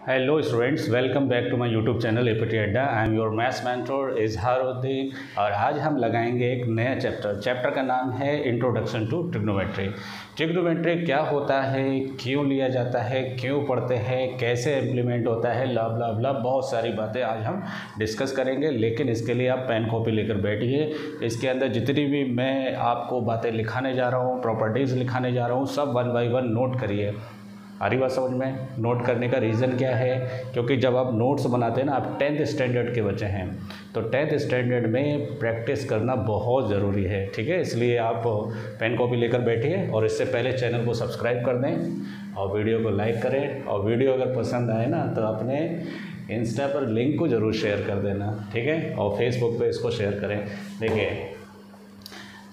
Hello students, welcome back to my YouTube channel APT Adda. I am your maths mentor Izharuddin और आज हम लगाएंगे एक नया चैप्टर का नाम है इंट्रोडक्शन टू ट्रिग्नोमेट्री। ट्रिग्नोमेट्री क्या होता है, क्यों लिया जाता है, क्यों पढ़ते हैं, कैसे इम्प्लीमेंट होता है, ला ब्ला ब्ला बहुत सारी बातें आज हम डिस्कस करेंगे। लेकिन इसके लिए आप पेन कॉपी लेकर बैठिए। इसके अंदर जितनी भी मैं आपको बातें लिखाने जा रहा हूँ, प्रॉपर्टीज़ लिखाने जा रहा हूँ, सब वन बाई वन नोट करिए। आ रही बात समझ में? नोट करने का रीज़न क्या है, क्योंकि जब आप नोट्स बनाते हैं ना, आप 10th स्टैंडर्ड के बच्चे हैं तो 10th स्टैंडर्ड में प्रैक्टिस करना बहुत ज़रूरी है। ठीक है, इसलिए आप पेन कॉपी लेकर बैठिए और इससे पहले चैनल को सब्सक्राइब कर दें और वीडियो को लाइक करें। और वीडियो अगर पसंद आए ना तो अपने इंस्टा पर लिंक को ज़रूर शेयर कर देना, ठीक है, और फेसबुक पर इसको शेयर करें। देखिए,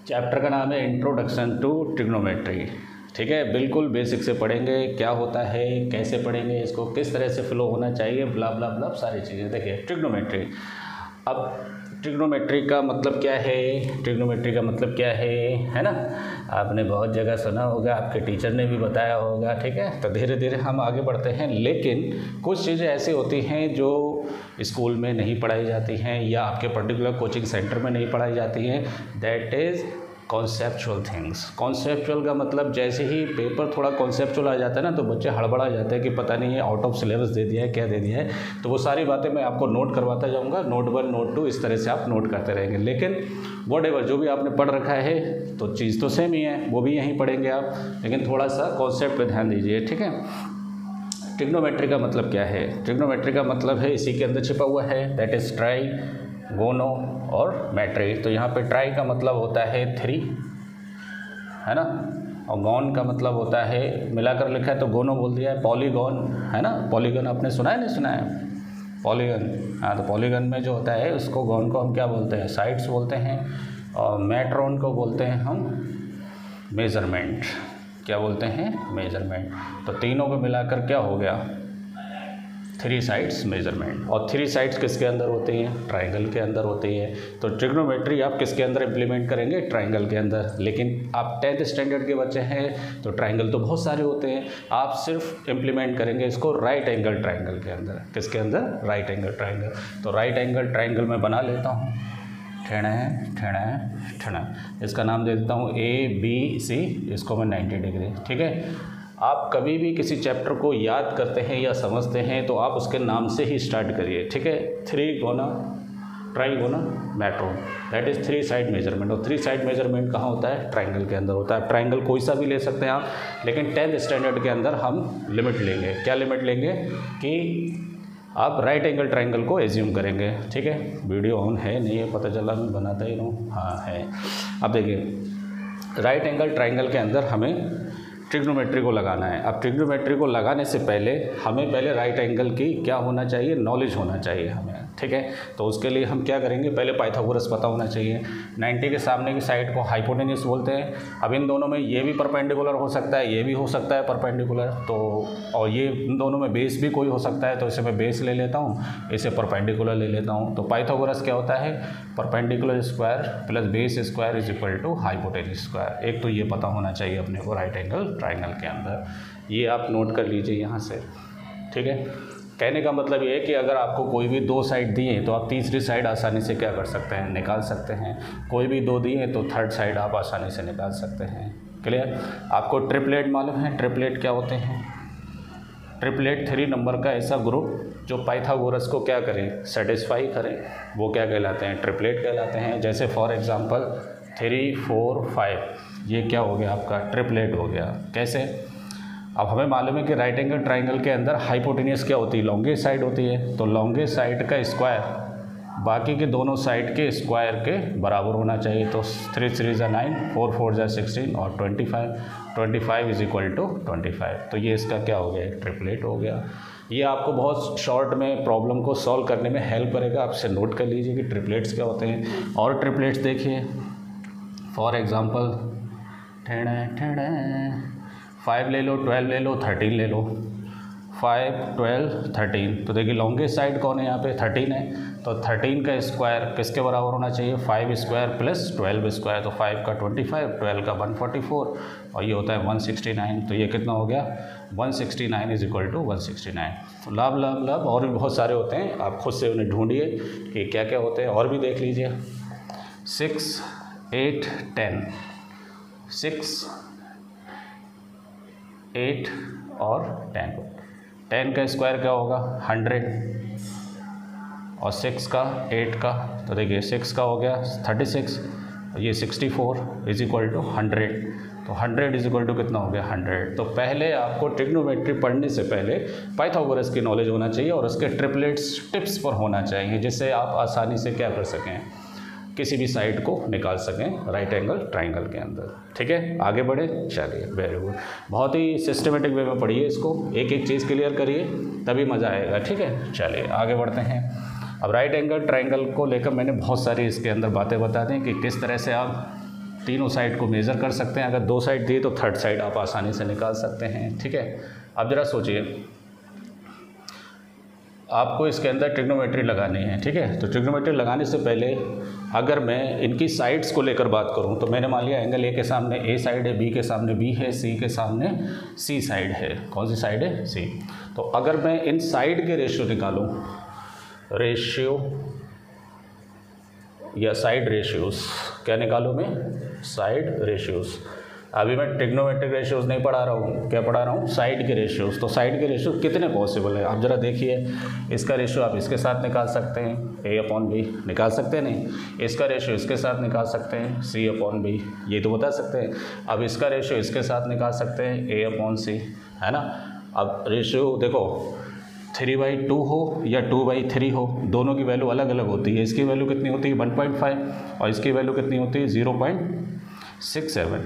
चैप्टर का नाम है इंट्रोडक्शन टू ट्रिग्नोमेट्री। ठीक है, बिल्कुल बेसिक से पढ़ेंगे, क्या होता है, कैसे पढ़ेंगे, इसको किस तरह से फ्लो होना चाहिए, ब्ला ब्ला ब्ला सारी चीज़ें। देखिए, ट्रिग्नोमेट्री। अब ट्रिग्नोमेट्री का मतलब क्या है, ट्रिग्नोमेट्री का मतलब क्या है ना? आपने बहुत जगह सुना होगा, आपके टीचर ने भी बताया होगा। ठीक है, तो धीरे धीरे हम आगे बढ़ते हैं। लेकिन कुछ चीज़ें ऐसी होती हैं जो स्कूल में नहीं पढ़ाई जाती हैं या आपके पर्टिकुलर कोचिंग सेंटर में नहीं पढ़ाई जाती हैं। That is conceptual things. Conceptual का मतलब जैसे ही पेपर थोड़ा कॉन्सेप्चुअल आ जाता है ना तो बच्चे हड़बड़ा जाते हैं कि पता नहीं है आउट ऑफ सिलेबस दे दिया है, क्या दे दिया है। तो वो सारी बातें मैं आपको नोट करवाता जाऊंगा, नोट 1 नोट 2 इस तरह से आप नोट करते रहेंगे। लेकिन व्हाटएवर जो भी आपने पढ़ रखा है तो चीज़ तो सेम ही है, वो भी यहीं पढ़ेंगे आप, लेकिन थोड़ा सा कॉन्सेप्ट पर ध्यान दीजिए। ठीक है, ट्रिग्नोमेट्री का मतलब क्या है? ट्रिग्नोमेट्री का मतलब है इसी के अंदर छिपा हुआ है, दैट इज़ ट्राई, गोनो और मैट्री। तो यहाँ पे ट्राई का मतलब होता है 3, है ना, और गॉन का मतलब होता है, मिलाकर लिखा है तो गोनो बोल दिया है, पॉलीगॉन, है ना। पॉलीगॉन आपने सुना है, नहीं सुना है? पॉलीगॉन, हाँ, तो पॉलीगॉन में जो होता है उसको, गॉन को हम क्या बोलते हैं? साइड्स बोलते हैं। और मैट्रॉन को बोलते हैं हम मेज़रमेंट। क्या बोलते हैं? मेज़रमेंट। तो तीनों को मिलाकर क्या हो गया? 3 साइड्स मेजरमेंट। और 3 साइड्स किसके अंदर होती हैं? ट्राइंगल के अंदर होती है। तो ट्रिग्नोमेट्री आप किसके अंदर इम्प्लीमेंट करेंगे? ट्राइंगल के अंदर। लेकिन आप 10th स्टैंडर्ड के बच्चे हैं तो ट्राइंगल तो बहुत सारे होते हैं, आप सिर्फ इम्प्लीमेंट करेंगे इसको राइट एंगल ट्राइंगल के अंदर। किसके अंदर? Right angle triangle. तो राइट एंगल ट्राइंगल मैं बना लेता हूँ, ठेड़ा, इसका नाम दे देता हूँ ABC, इसको मैं 90 डिग्री। ठीक है, आप कभी भी किसी चैप्टर को याद करते हैं या समझते हैं तो आप उसके नाम से ही स्टार्ट करिए। ठीक है, 3 गोना ट्राई गोना मैट्रोन, दैट इज़ 3 साइड मेजरमेंट। और 3 साइड मेजरमेंट कहाँ होता है? ट्राइंगल के अंदर होता है। ट्राइंगल कोई सा भी ले सकते हैं आप, लेकिन 10th स्टैंडर्ड के अंदर हम लिमिट लेंगे। क्या लिमिट लेंगे? कि आप राइट एंगल ट्राइंगल को एज्यूम करेंगे। ठीक है, वीडियो ऑन है नहीं है, पता चला मैं बनाता ही रहूँ, हाँ है। अब देखिए, राइट एंगल ट्राइंगल के अंदर हमें ट्रिग्नोमेट्री को लगाना है। अब ट्रिग्नोमेट्री को लगाने से पहले हमें पहले राइट एंगल की क्या होना चाहिए? नॉलेज होना चाहिए हमें। ठीक है, तो उसके लिए हम क्या करेंगे? पहले पाइथागोरस पता होना चाहिए। 90 के सामने की साइड को हाइपोटेन्यूस बोलते हैं। अब इन दोनों में ये भी परपेंडिकुलर हो सकता है, ये भी हो सकता है परपेंडिकुलर, तो और ये इन दोनों में बेस भी कोई हो सकता है, तो इसे मैं बेस ले लेता हूँ, इसे परपेंडिकुलर ले लेता हूँ। तो पाइथागोरस क्या होता है? Perpendicular square plus base square is equal to hypotenuse square. एक तो ये पता होना चाहिए अपने को राइट एंगल ट्राइंगल के अंदर, ये आप नोट कर लीजिए यहाँ से। ठीक है, कहने का मतलब ये है कि अगर आपको कोई भी 2 साइड दिए तो आप तीसरी साइड आसानी से क्या कर सकते हैं? निकाल सकते हैं। कोई भी 2 दिए तो थर्ड साइड आप आसानी से निकाल सकते हैं। क्लियर? आपको ट्रिपलेट मालूम है? ट्रिपलेट क्या होते हैं? ट्रिपलेट 3 नंबर का ऐसा ग्रुप जो पाइथागोरस को क्या करें? सेटिस्फाई करें, वो क्या कहलाते हैं? ट्रिपलेट कहलाते हैं। जैसे फॉर एग्जांपल 3, 4, 5, ये क्या हो गया? आपका ट्रिपलेट हो गया। कैसे? अब हमें मालूम है कि राइट एंगल ट्राइंगल के अंदर हाइपोटेन्यूस क्या होती है? लॉन्गेस्ट साइड होती है। तो लॉन्गेस्ट साइड का स्क्वायर बाकी के दोनों साइड के स्क्वायर के बराबर होना चाहिए। तो 3 3 ज़ा 9, 4 4 ज़ा 16 और 25 इज इक्वल टू 25। तो ये इसका क्या हो गया? ट्रिपलेट हो गया। ये आपको बहुत शॉर्ट में प्रॉब्लम को सॉल्व करने में हेल्प करेगा। आपसे नोट कर लीजिए कि ट्रिपलेट्स क्या होते हैं। और ट्रिपलेट्स देखिए, फॉर एग्ज़ाम्पल 5 ले लो, 12 ले लो, 13 ले लो। 5, 12, 13। तो देखिए लॉन्गेस्ट साइड कौन है यहाँ पे 13 है, तो 13 का स्क्वायर किसके बराबर होना चाहिए 5 स्क्वायर प्लस 12 स्क्वायर, तो 5 का 25, 12 का 144 और ये होता है 169। तो ये कितना हो गया 169 इज इक्वल टू 169। तो लाभ लाभ लाभ और भी बहुत सारे होते हैं, आप खुद से उन्हें ढूंढिए कि क्या क्या होते हैं और भी देख लीजिए। 6, 8, 10, 6, 8 और 10। 10 का स्क्वायर क्या होगा 100 और 6 का 8 का, तो देखिए 6 का हो गया 36, ये 64 इज इक्वल टू 100। तो 100 इज इक्वल टू कितना हो गया 100। तो पहले आपको ट्रिग्नोमेट्री पढ़ने से पहले पाइथागोरस की नॉलेज होना चाहिए और उसके ट्रिपलेट्स टिप्स पर होना चाहिए, जिससे आप आसानी से क्या कर सकें किसी भी साइड को निकाल सकें राइट एंगल ट्राइंगल के अंदर। ठीक है, आगे बढ़े, चलिए वेरी गुड। बहुत ही सिस्टमेटिक वे में पढ़िए इसको, एक एक चीज़ क्लियर करिए तभी मज़ा आएगा। ठीक है, चलिए आगे बढ़ते हैं। अब राइट एंगल ट्राइंगल को लेकर मैंने बहुत सारी इसके अंदर बातें बता दी कि किस तरह से आप तीनों साइड को मेज़र कर सकते हैं। अगर 2 साइड दिए तो 3rd साइड आप आसानी से निकाल सकते हैं। ठीक है, अब ज़रा सोचिए आपको इसके अंदर ट्रिग्नोमेट्री लगानी है। ठीक है, तो ट्रिग्नोमेट्री लगाने से पहले अगर मैं इनकी साइड्स को लेकर बात करूं तो मैंने मान लिया एंगल ए के सामने ए साइड है, बी के सामने बी है, सी के सामने सी साइड है। कौन सी साइड है सी। तो अगर मैं इन साइड के रेशियो निकालूं, रेशियो या साइड रेशियोज़, क्या निकालूं मैं साइड रेशियोज़। अभी मैं ट्रिग्नोमेट्रिक रेशियोज़ नहीं पढ़ा रहा हूँ, क्या पढ़ा रहा हूँ साइड के रेशियोज़। तो साइड के रेशियो कितने पॉसिबल है आप ज़रा देखिए। इसका रेशियो आप इसके साथ निकाल सकते हैं A/B, निकाल सकते हैं नहीं। इसका रेशियो इसके साथ निकाल सकते हैं C/B, ये तो बता सकते हैं। अब इसका रेशियो इसके साथ निकाल सकते हैं A/C, है ना। अब रेशियो देखो 3/2 हो या 2/3 हो, दोनों की वैल्यू अलग अलग होती है। इसकी वैल्यू कितनी होती है 1.5 और इसकी वैल्यू कितनी होती है 0.67,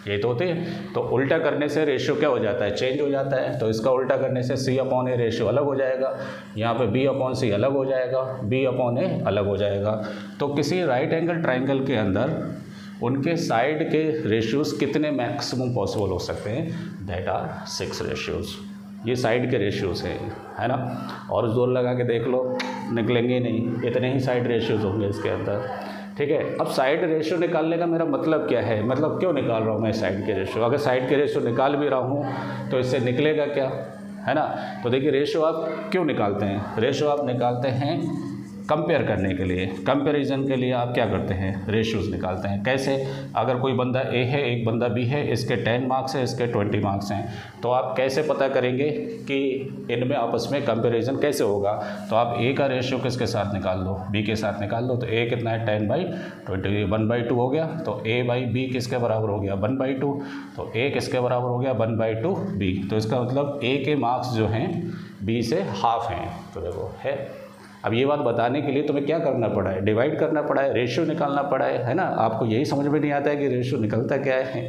ये तो होती है। तो उल्टा करने से रेशियो क्या हो जाता है चेंज हो जाता है। तो इसका उल्टा करने से C/A रेशियो अलग हो जाएगा, यहाँ पे B/C अलग हो जाएगा, B/A अलग हो जाएगा। तो किसी राइट एंगल ट्राइंगल के अंदर उनके साइड के रेशियोज़ कितने मैक्सिमम पॉसिबल हो सकते हैं, दैट आर 6 रेशियोज़। ये साइड के रेशियोज़ हैं, है ना। और जोर लगा के देख लो निकलेंगे नहीं, इतने ही साइड रेशियोज़ होंगे इसके अंदर। ठीक है, अब साइड रेशियो निकालने का मेरा मतलब क्या है, मतलब क्यों निकाल रहा हूँ मैं साइड के रेशियो। अगर साइड के रेशियो निकाल भी रहा हूँ तो इससे निकलेगा क्या, है ना। तो देखिए रेशियो आप क्यों निकालते हैं, रेशियो आप निकालते हैं कंपेयर करने के लिए, कंपैरिजन के लिए आप क्या करते हैं रेशियोज़ निकालते हैं। कैसे, अगर कोई बंदा ए है एक बंदा बी है, इसके 10 मार्क्स हैं इसके 20 मार्क्स हैं, तो आप कैसे पता करेंगे कि इनमें आपस में कंपैरिजन कैसे होगा। तो आप ए का रेशियो किसके साथ निकाल लो, बी के साथ निकाल लो। तो ए कितना है 10/20, 1/2 हो गया। तो A/B किसके बराबर हो गया 1/2, तो ए किसके बराबर हो गया 1/2 बी। तो इसका मतलब ए के मार्क्स जो हैं बी से हाफ हैं। तो देखो है, अब ये बात बताने के लिए तुम्हें क्या करना पड़ा है, डिवाइड करना पड़ा है, रेशियो निकालना पड़ा है ना। आपको यही समझ में नहीं आता है कि रेशियो निकलता क्या है।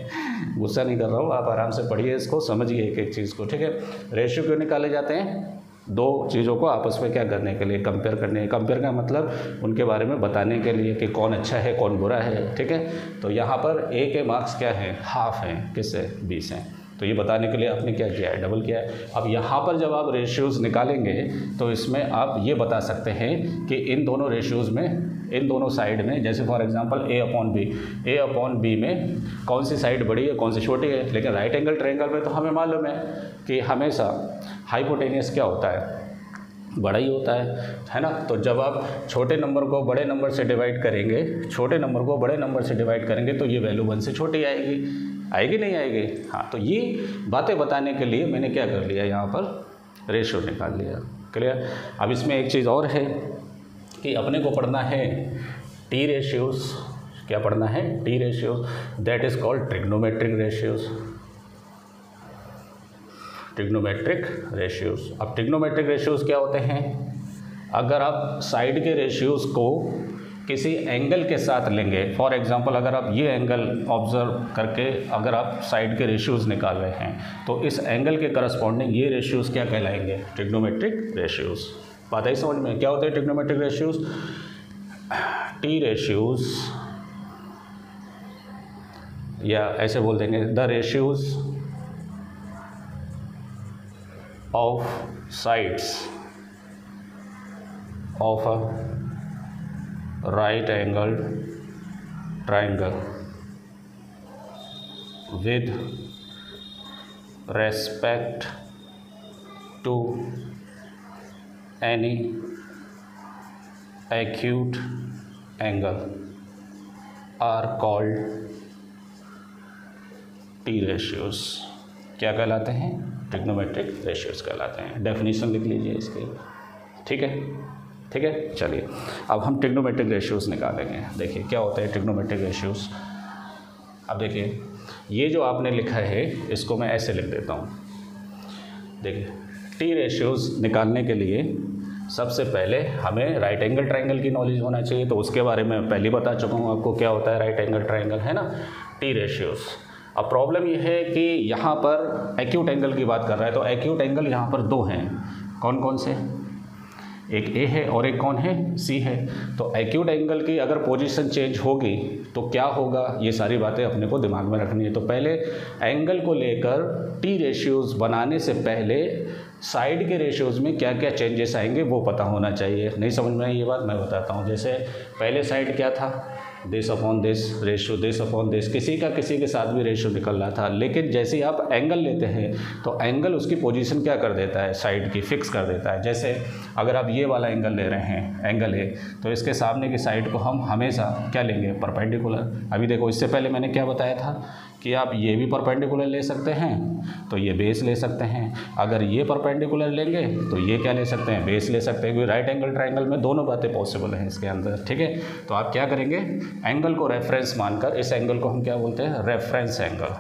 गुस्सा नहीं कर रहा हूँ, आप आराम से पढ़िए इसको, समझिए एक एक चीज़ को। ठीक है, रेशियो क्यों निकाले जाते हैं, 2 चीज़ों को आपस में क्या करने के लिए, कंपेयर करने। कंपेयर का मतलब उनके बारे में बताने के लिए कि कौन अच्छा है कौन बुरा है। ठीक है, तो यहाँ पर ए के मार्क्स क्या हैं हाफ हैं, किससे 20 हैं। तो ये बताने के लिए आपने क्या किया है डबल किया है। अब यहाँ पर जब आप रेशियोज़ निकालेंगे तो इसमें आप ये बता सकते हैं कि इन दोनों रेशियोज़ में, इन दोनों साइड में, जैसे फॉर एग्जांपल A/B में कौन सी साइड बड़ी है कौन सी छोटी है। लेकिन राइट एंगल ट्रायंगल में तो हमें मालूम है कि हमेशा हाइपोटेनियस क्या होता है बड़ा ही होता है ना। तो जब आप छोटे नंबर को बड़े नंबर से डिवाइड करेंगे, छोटे नंबर को बड़े नंबर से डिवाइड करेंगे तो ये वैल्यू 1 से छोटी आएगी नहीं आएगी। हाँ, तो ये बातें बताने के लिए मैंने क्या कर लिया, यहाँ पर रेशियो निकाल लिया। क्लियर। अब इसमें एक चीज़ और है कि अपने को पढ़ना है टी रेशियोज़। क्या पढ़ना है, T ratios, that is called trigonometric ratios. Trigonometric ratios. अब ट्रिग्नोमेट्रिक रेशियोज़ क्या होते हैं, अगर आप साइड के रेशियोज़ को किसी एंगल के साथ लेंगे, फॉर एग्जांपल अगर आप ये एंगल ऑब्जर्व करके अगर आप साइड के रेशियोज़ निकाल रहे हैं तो इस एंगल के करस्पॉन्डिंग ये रेशियोज़ क्या कहलाएंगे, ट्रिग्नोमेट्रिक रेशियोज़। बात आई समझ में, क्या होते हैं ट्रिग्नोमेट्रिक रेशियोज़, टी रेशियोज़, या ऐसे बोल देंगे the ratios of sides of a right angled triangle with respect to any acute angle are called T ratios। क्या कहलाते हैं? ट्रिग्नोमेट्रिक रेशियोज कहलाते हैं। डेफिनेशन लिख लीजिए इसकी, ठीक है, ठीक है। चलिए अब हम ट्रिग्नोमेट्रिक रेशियोज निकालेंगे। देखिए क्या होता है ट्रिग्नोमेट्रिक रेशियोज। अब देखिए ये जो आपने लिखा है इसको मैं ऐसे लिख देता हूँ। देखिए टी रेशियोज निकालने के लिए सबसे पहले हमें राइट एंगल ट्रायंगल की नॉलेज होना चाहिए, तो उसके बारे में पहले बता चुका हूँ आपको क्या होता है राइट एंगल ट्रायंगल, है ना, टी रेशियोज। अब प्रॉब्लम ये है कि यहाँ पर एक्यूट एंगल की बात कर रहा है, तो एक्यूट एंगल यहाँ पर दो हैं। कौन कौन से? एक ए है और एक कौन है? सी है। तो एक्यूट एंगल की अगर पोजीशन चेंज होगी तो क्या होगा, ये सारी बातें अपने को दिमाग में रखनी है। तो पहले एंगल को लेकर टी रेशियोज़ बनाने से पहले साइड के रेशियोज़ में क्या क्या चेंजेस आएंगे वो पता होना चाहिए। नहीं समझ में आई ये बात? मैं बताता हूँ। जैसे पहले साइड क्या था? This upon this ratio, this upon this, किसी का किसी के साथ भी रेशियो निकल रहा था। लेकिन जैसे ही आप एंगल लेते हैं तो एंगल उसकी पोजीशन क्या कर देता है, साइड की फिक्स कर देता है। जैसे अगर आप ये वाला एंगल ले रहे हैं, एंगल है, तो इसके सामने की साइड को हम हमेशा क्या लेंगे? परपेंडिकुलर। अभी देखो इससे पहले मैंने क्या बताया था कि आप ये भी परपेंडिकुलर ले सकते हैं तो ये बेस ले सकते हैं, अगर ये परपेंडिकुलर लेंगे तो ये क्या ले सकते हैं? बेस ले सकते हैं, क्योंकि राइट एंगल ट्रायंगल में दोनों बातें पॉसिबल हैं इसके अंदर, ठीक है। तो आप क्या करेंगे? एंगल को रेफरेंस मानकर, इस एंगल को हम क्या बोलते हैं? Reference angle.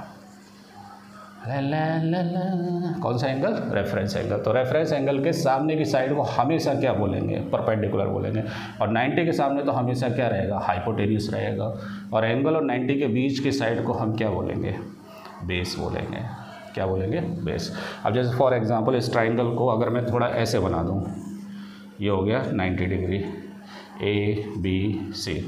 कौन सा एंगल? Reference angle. तो रेफरेंस एंगल के सामने की साइड को हमेशा क्या बोलेंगे? परपेंडिकुलर बोलेंगे। और 90 के सामने तो हमेशा क्या रहेगा? हाइपोटेन्यूस रहेगा। और एंगल और 90 के बीच की साइड को हम क्या बोलेंगे? बेस बोलेंगे। क्या बोलेंगे? बेस। अब जैसे फॉर एग्जांपल इस ट्राइंगल को अगर मैं थोड़ा ऐसे बना दूँ, ये हो गया 90 डिग्री, ए बी सी।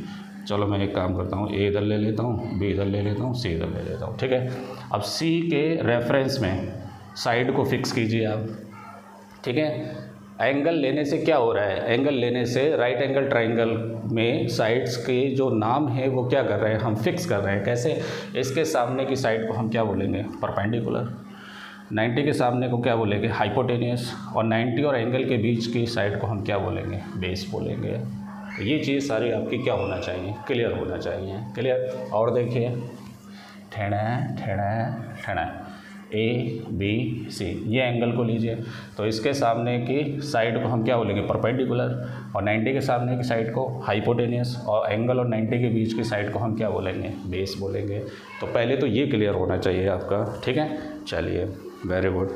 चलो मैं एक काम करता हूँ, ए इधर ले लेता हूँ, बी इधर ले लेता हूँ, सी इधर ले लेता हूँ, ठीक है। अब सी के रेफरेंस में साइड को फिक्स कीजिए आप, ठीक है। एंगल लेने से क्या हो रहा है? एंगल लेने से राइट एंगल ट्रायंगल में साइड्स के जो नाम है वो क्या कर रहे हैं? हम फिक्स कर रहे हैं। कैसे? इसके सामने की साइड को हम क्या बोलेंगे? परपेंडिकुलर। 90 के सामने को क्या बोलेंगे? हाइपोटेनियस। और 90 और एंगल के बीच की साइड को हम क्या बोलेंगे? बेस बोलेंगे। ये चीज़ सारी आपकी क्या होना चाहिए? क्लियर होना चाहिए। क्लियर? और देखिए ठेड़ा ठेड़ा ठेड़ा, ए बी सी, ये एंगल को लीजिए, तो इसके सामने की साइड को हम क्या बोलेंगे? परपेंडिकुलर। और 90 के सामने की साइड को हाइपोटेनियस। और एंगल और 90 के बीच की साइड को हम क्या बोलेंगे? बेस बोलेंगे। तो पहले तो ये क्लियर होना चाहिए आपका, ठीक है। चलिए very good,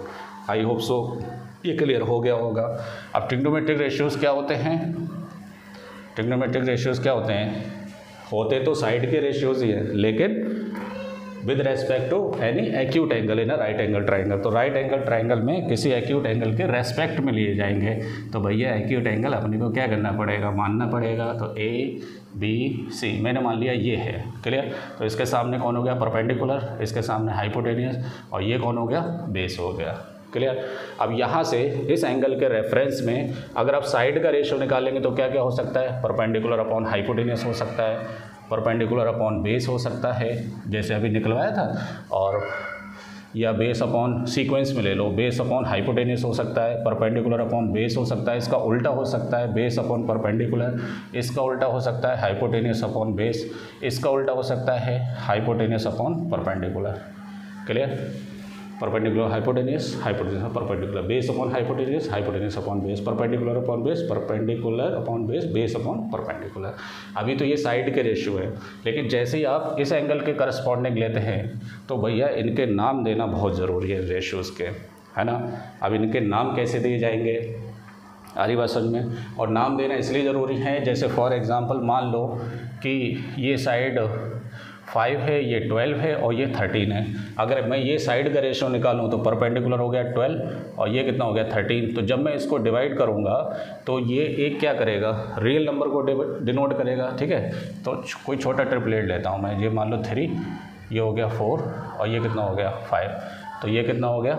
I hope so ये क्लियर हो गया होगा। अब ट्रिग्नोमेट्रिक रेशियोज़ क्या होते हैं? ट्रिग्नोमेट्रिक रेशियोज़ क्या होते हैं? होते तो साइड के रेशियोज़ ही है, लेकिन with respect to any acute angle in a right angle triangle. तो राइट एंगल ट्रायंगल में किसी एक्यूट एंगल के रेस्पेक्ट में लिए जाएंगे। तो भैया एक्यूट एंगल अपने को क्या करना पड़ेगा? मानना पड़ेगा। तो ए बी सी मैंने मान लिया ये है, क्लियर। तो इसके सामने कौन हो गया? परपेंडिकुलर। इसके सामने हाइपोटेनियस। और ये कौन हो गया? बेस हो गया, क्लियर। अब यहाँ से इस एंगल के रेफरेंस में अगर आप साइड का रेशियो निकालेंगे तो क्या क्या हो सकता है? परपेंडिकुलर अपॉन हाइपोटेनियस हो सकता है, परपेंडिकुलर अपॉन बेस हो सकता है, जैसे अभी निकलवाया था। और या बेस अपॉन सीक्वेंस में ले लो, बेस अपॉन हाइपोटेनियस हो सकता है, परपेंडिकुलर अपॉन बेस हो सकता है, इसका उल्टा हो सकता है बेस अपॉन परपेंडिकुलर, इसका उल्टा हो सकता है हाइपोटेनियस अपॉन बेस, इसका उल्टा हो सकता है hypotenuse upon perpendicular, clear. Perpendicular hypotenuse, hypotenuse perpendicular, base upon hypotenuse, hypotenuse upon base, perpendicular upon base, perpendicular upon base, base upon perpendicular. अभी तो ये साइड के रेशियो है, लेकिन जैसे ही आप इस एंगल के करस्पॉन्डिंग लेते हैं तो भैया इनके नाम देना बहुत ज़रूरी है रेशियोज़ के, है ना। अब इनके नाम कैसे दिए जाएंगे? आ रही बात समझ में? और नाम देना इसलिए ज़रूरी है, जैसे फॉर एग्ज़ाम्पल मान लो कि ये साइड 5 है, ये 12 है और ये 13 है। अगर मैं ये साइड का रेशियो निकालूं तो परपेंडिकुलर हो गया 12 और ये कितना हो गया 13। तो जब मैं इसको डिवाइड करूंगा तो ये एक क्या करेगा? रियल नंबर को डिनोट करेगा, ठीक है। तो कोई छोटा ट्रिपलेट लेता हूं मैं, ये मान लो 3, ये हो गया 4 और ये कितना हो गया 5। तो ये कितना हो गया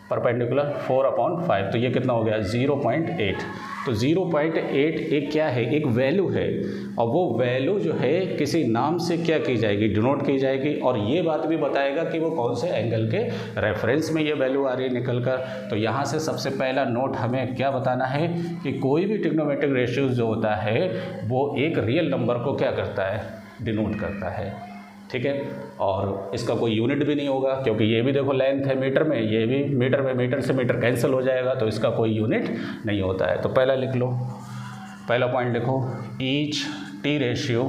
परपेंडिकुलर 4/5, तो ये कितना हो गया 0.8। तो 0.8 एक क्या है, एक वैल्यू है, और वो वैल्यू जो है किसी नाम से क्या की जाएगी, डिनोट की जाएगी, और ये बात भी बताएगा कि वो कौन से एंगल के रेफरेंस में ये वैल्यू आ रही है निकल कर। तो यहाँ से सबसे पहला नोट हमें क्या बताना है कि कोई भी ट्रिग्नोमेट्रिक रेशियोज जो होता है वो एक रियल नंबर को क्या करता है, डिनोट करता है, ठीक है। और इसका कोई यूनिट भी नहीं होगा, क्योंकि ये भी देखो लेंथ है मीटर में, ये भी मीटर में, मीटर से मीटर कैंसिल हो जाएगा, तो इसका कोई यूनिट नहीं होता है। तो पहला लिख लो, पहला पॉइंट लिखो, each T ratio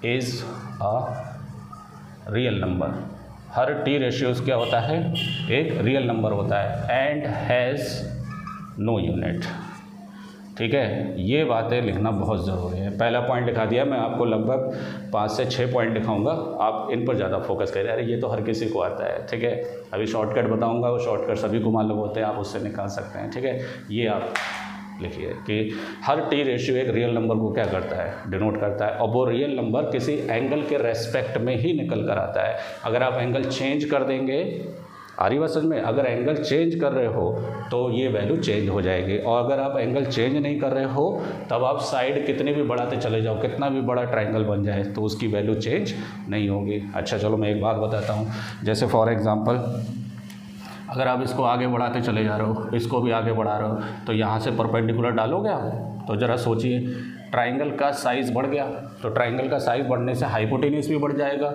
is a real number. Her T ratios क्या होता है, एक रियल नंबर होता है, एंड हैज़ नो यूनिट, ठीक है। ये बातें लिखना बहुत ज़रूरी है। पहला पॉइंट लिखा दिया, मैं आपको लगभग 5 से 6 पॉइंट लिखाऊंगा, आप इन पर ज़्यादा फोकस करें। अरे ये तो हर किसी को आता है, ठीक है। अभी शॉर्टकट बताऊंगा, वो शॉर्टकट सभी को मालूम होते हैं, आप उससे निकाल सकते हैं, ठीक है। ये आप लिखिए कि हर टी रेशियो एक रियल नंबर को क्या करता है, डिनोट करता है, और वो रियल नंबर किसी एंगल के रेस्पेक्ट में ही निकल कर आता है। अगर आप एंगल चेंज कर देंगे, आ रही बात समझ में, अगर एंगल चेंज कर रहे हो तो ये वैल्यू चेंज हो जाएगी, और अगर आप एंगल चेंज नहीं कर रहे हो तब आप साइड कितने भी बढ़ाते चले जाओ, कितना भी बड़ा ट्रायंगल बन जाए, तो उसकी वैल्यू चेंज नहीं होगी। अच्छा चलो मैं एक बात बताता हूँ, जैसे फॉर एग्ज़ाम्पल अगर आप इसको आगे बढ़ाते चले जा रहे हो, इसको भी आगे बढ़ा रहे हो, तो यहाँ से परपेंडिकुलर डालोगे आप, तो ज़रा सोचिए, ट्राइंगल का साइज़ बढ़ गया, तो ट्राइंगल का साइज़ बढ़ने से हाइपोटेन्यूज भी बढ़ जाएगा,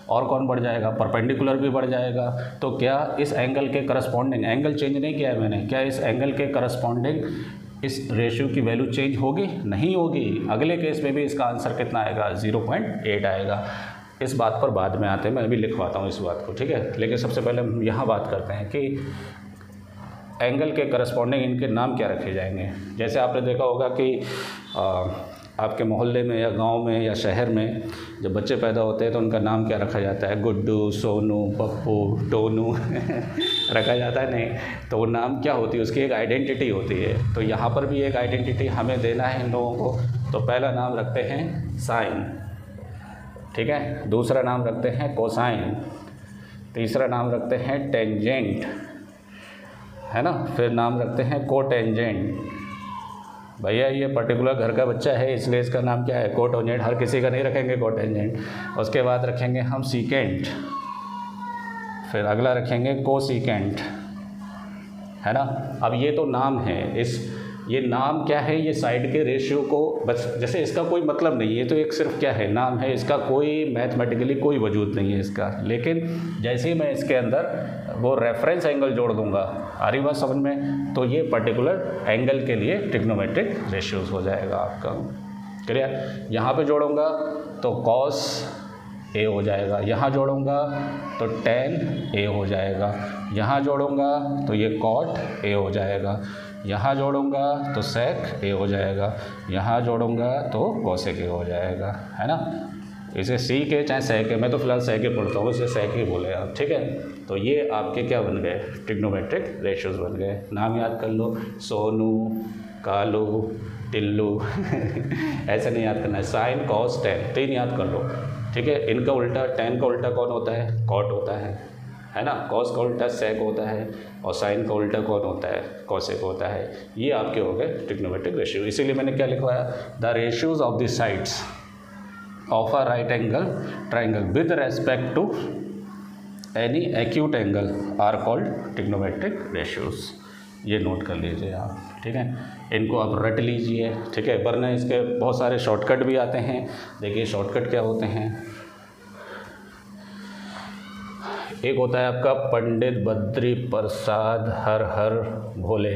और कौन बढ़ जाएगा, परपेंडिकुलर भी बढ़ जाएगा। तो क्या इस एंगल के करस्पॉन्डिंग, एंगल चेंज नहीं किया है मैंने, क्या इस एंगल के करस्पॉन्डिंग इस रेशियो की वैल्यू चेंज होगी? नहीं होगी। अगले केस में भी इसका आंसर कितना आएगा, 0.8 आएगा। इस बात पर बाद में आते हैं, मैं अभी लिखवाता हूँ इस बात को, ठीक है। लेकिन सबसे पहले हम यहाँ बात करते हैं कि एंगल के करस्पॉन्डिंग इनके नाम क्या रखे जाएंगे। जैसे आपने देखा होगा कि आपके मोहल्ले में या गांव में या शहर में जब बच्चे पैदा होते हैं तो उनका नाम क्या रखा जाता है, गुड्डू, सोनू, पप्पू, टोनू रखा जाता है, नहीं, तो वो नाम क्या होती है, उसकी एक आइडेंटिटी होती है। तो यहाँ पर भी एक आइडेंटिटी हमें देना है इन लोगों को। तो पहला नाम रखते हैं साइन, ठीक है, दूसरा नाम रखते हैं कोसाइन, तीसरा नाम रखते हैं टेंजेंट, है ना, फिर नाम रखते हैं कोटेंजेंट। भैया ये पर्टिकुलर घर का बच्चा है इसलिए इसका नाम क्या है, कोटेंजेंट, हर किसी का नहीं रखेंगे कोटेंजेंट। उसके बाद रखेंगे हम सीकेंट, फिर अगला रखेंगे कोसीकेंट, है ना। अब ये तो नाम है, ये नाम क्या है, ये साइड के रेशियो को, बस जैसे इसका कोई मतलब नहीं है, तो एक सिर्फ क्या है, नाम है, इसका कोई मैथमेटिकली कोई वजूद नहीं है इसका। लेकिन जैसे ही मैं इसके अंदर वो रेफरेंस एंगल जोड़ दूंगा, आ रही बात समझ में, तो ये पर्टिकुलर एंगल के लिए ट्रिग्नोमेट्रिक रेशियोज हो जाएगा आपका। क्लियर। यहाँ पे जोड़ूंगा तो कॉस ए हो जाएगा, यहाँ जोड़ूंगा तो टेन ए हो जाएगा, यहाँ जोड़ूंगा तो ये कॉट ए हो जाएगा, यहाँ जोड़ूंगा तो सेक ए हो जाएगा, यहाँ जोड़ूंगा तो कोसेक ए हो जाएगा, है ना। इसे सी के चाहे सेक के, मैं तो फिलहाल सेक के पढ़ता हूँ, इसे सेक ही बोले आप, ठीक है। तो ये आपके क्या बन गए, ट्रिग्नोमेट्रिक रेशियोज बन गए। नाम याद कर लो, सोनू, कालू, टिल्लू ऐसे नहीं याद करना है, साइन कॉस टेन, 3 याद कर लो, ठीक है। इनका उल्टा, टेन का उल्टा कौन होता है, कॉट होता है ना। कॉस का उल्टा सेक होता है, और साइन का उल्टा कौन होता है, कोसेक होता है। ये आपके हो गए ट्रिग्नोमेट्रिक रेशियो। इसीलिए मैंने क्या लिखवाया, the ratios of the sides of a right angle triangle with respect to any acute angle are called trigonometric ratios. ये नोट कर लीजिए आप, ठीक है। इनको आप रट लीजिए, ठीक है, वरना इसके बहुत सारे शॉर्टकट भी आते हैं। देखिए शॉर्टकट क्या होते हैं, एक होता है आपका पंडित बद्री प्रसाद हर हर भोले,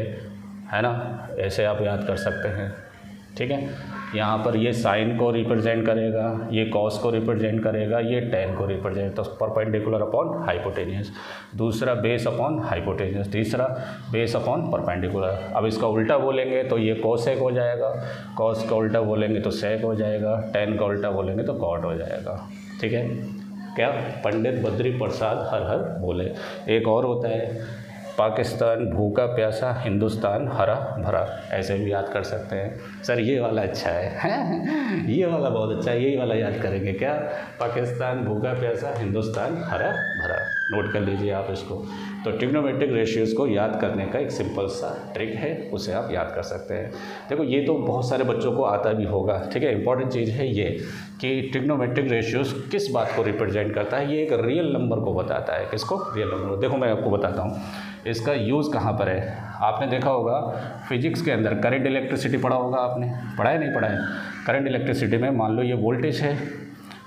है ना, ऐसे आप याद कर सकते हैं, ठीक है। यहाँ पर ये साइन को रिप्रेजेंट करेगा, ये कॉस को रिप्रेजेंट करेगा, ये टेन को रिप्रेजेंट, तो परपेंडिकुलर अपॉन हाइपोटेनियस, दूसरा बेस अपॉन हाइपोटेनियस, तीसरा बेस अपॉन परपेंडिकुलर। अब इसका उल्टा बोलेंगे तो ये कोसेक हो जाएगा, कॉस का उल्टा बोलेंगे तो सेक हो जाएगा, टेन का उल्टा बोलेंगे तो कॉट हो जाएगा, ठीक है। क्या, पंडित बद्री प्रसाद हर हर बोले। एक और होता है पाकिस्तान भूखा प्यासा, हिंदुस्तान हरा भरा, ऐसे भी याद कर सकते हैं। सर ये वाला अच्छा है ये वाला बहुत अच्छा है, यही वाला याद करेंगे क्या, पाकिस्तान भूखा प्यासा, हिंदुस्तान हरा भरा। नोट कर लीजिए आप इसको। तो ट्रिग्नोमेट्रिक रेशियोज़ को याद करने का एक सिंपल सा ट्रिक है, उसे आप याद कर सकते हैं। देखो ये तो बहुत सारे बच्चों को आता भी होगा, ठीक है। इंपॉर्टेंट चीज़ है ये कि ट्रिग्नोमेट्रिक रेशियोज़ किस बात को रिप्रेजेंट करता है, ये एक रियल नंबर को बताता है। किसको? रियल नंबर को। देखो मैं आपको बताता हूँ इसका यूज़ कहाँ पर है। आपने देखा होगा फिजिक्स के अंदर करंट इलेक्ट्रिसिटी पढ़ा होगा, आपने पढ़ा है नहीं पढ़ा है? करंट इलेक्ट्रिसिटी में मान लो ये वोल्टेज है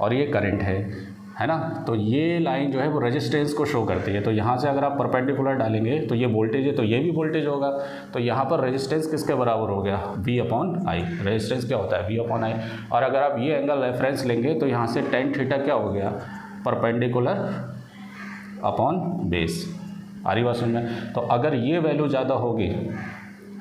और ये करंट है ना। तो ये लाइन जो है वो रेजिस्टेंस को शो करती है। तो यहाँ से अगर आप परपेंडिकुलर डालेंगे तो ये वोल्टेज है, तो ये भी वोल्टेज होगा। तो यहाँ पर रेजिस्टेंस किसके बराबर हो गया? V/I। रेजिस्टेंस क्या होता है? V/I। और अगर आप ये एंगल रेफरेंस लेंगे तो यहाँ से tan थीटा क्या हो गया? Perpendicular upon base. आ रही बात समझ में? तो अगर ये वैल्यू ज़्यादा होगी,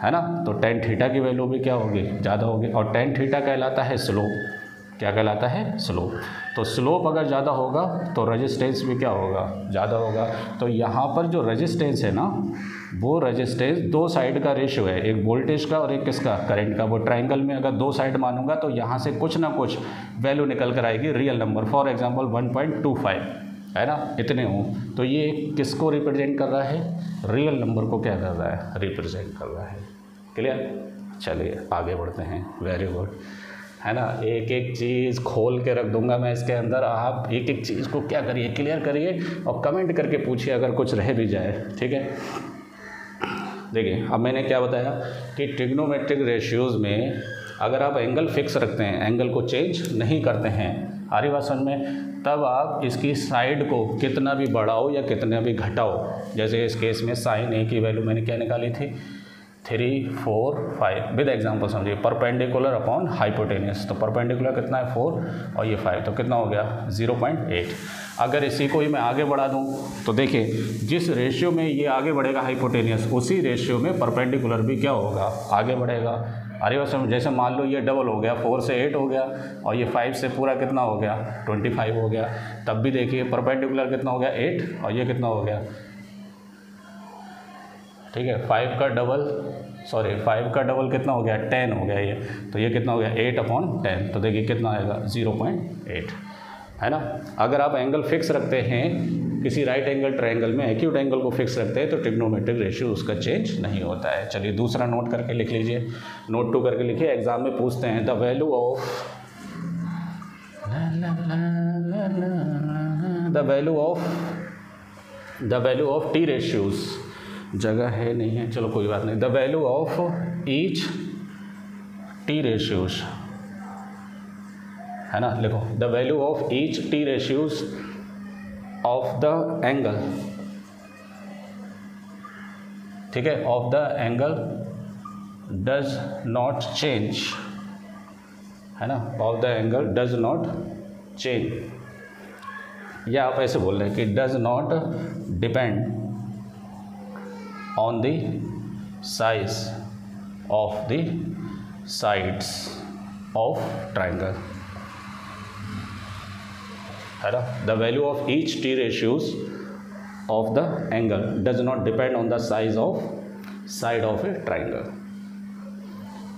है ना, तो tan थीटा की वैल्यू भी क्या होगी? ज़्यादा होगी। और tan थीटा कहलाता है स्लोप। क्या कहलाता है? स्लोप। तो स्लोप अगर ज़्यादा होगा तो रेजिस्टेंस भी क्या होगा? ज़्यादा होगा। तो यहाँ पर जो रेजिस्टेंस है ना, वो रेजिस्टेंस दो साइड का रेशियो है, एक वोल्टेज का और एक किसका? करंट का। वो ट्रायंगल में अगर दो साइड मानूंगा तो यहाँ से कुछ ना कुछ वैल्यू निकल कर आएगी रियल नंबर। फॉर एग्जांपल 1.25 है ना, इतने हों। तो ये किसको रिप्रेजेंट कर रहा है? रियल नंबर को क्या कर रहा है? रिप्रेजेंट कर रहा है। क्लियर? चलिए आगे बढ़ते हैं। वेरी गुड, है ना। एक एक चीज़ खोल के रख दूंगा मैं इसके अंदर, आप एक एक चीज़ को क्या करिए? क्लियर करिए और कमेंट करके पूछिए अगर कुछ रह भी जाए, ठीक है। देखिए अब मैंने क्या बताया कि ट्रिग्नोमेट्रिक रेशियोज़ में अगर आप एंगल फिक्स रखते हैं, एंगल को चेंज नहीं करते हैं, आ रही बात समझ में, तब आप इसकी साइड को कितना भी बढ़ाओ या कितना भी घटाओ, जैसे इस केस में साइन ए की वैल्यू मैंने क्या निकाली थी? 3, 4, 5 विद एग्जाम्पल समझिए। परपेंडिकुलर अपॉन हाइपोटेनियस, तो परपेंडिकुलर कितना है? 4 और ये 5, तो कितना हो गया? 0.8। अगर इसी को ही मैं आगे बढ़ा दूं तो देखिए जिस रेशियो में ये आगे बढ़ेगा हाइपोटेनियस, उसी रेशियो में परपेंडिकुलर भी क्या होगा? आगे बढ़ेगा। अरे बस जैसे मान लो ये डबल हो गया, 4 से 8 हो गया और ये 5 से पूरा कितना हो गया? 25 हो गया। तब भी देखिए परपेंडिकुलर कितना हो गया? 8 और ये कितना हो गया? ठीक है, 5 का डबल कितना हो गया? 10 हो गया ये। तो ये कितना हो गया? 8/10। तो देखिए कितना आएगा? 0.8, है ना। अगर आप एंगल फिक्स रखते हैं किसी राइट एंगल ट्रायंगल में, एक्यूट एंगल को फिक्स रखते हैं, तो ट्रिग्नोमेट्रिक रेशियो उसका चेंज नहीं होता है। चलिए दूसरा नोट करके लिख लीजिए, नोट 2 करके लिखिए। एग्जाम में पूछते हैं the value of T ratios. जगह है नहीं है, चलो कोई बात नहीं। The value of each T ratios, है ना, लिखो the value of each T ratios of the angle, ठीक है, of the angle does not change, है ना, of the angle does not change. या आप ऐसे बोल रहे हैं कि does not depend on the size of the sides of triangle, है ना। The value of each t ratios of the angle does not depend on the size of side of a triangle.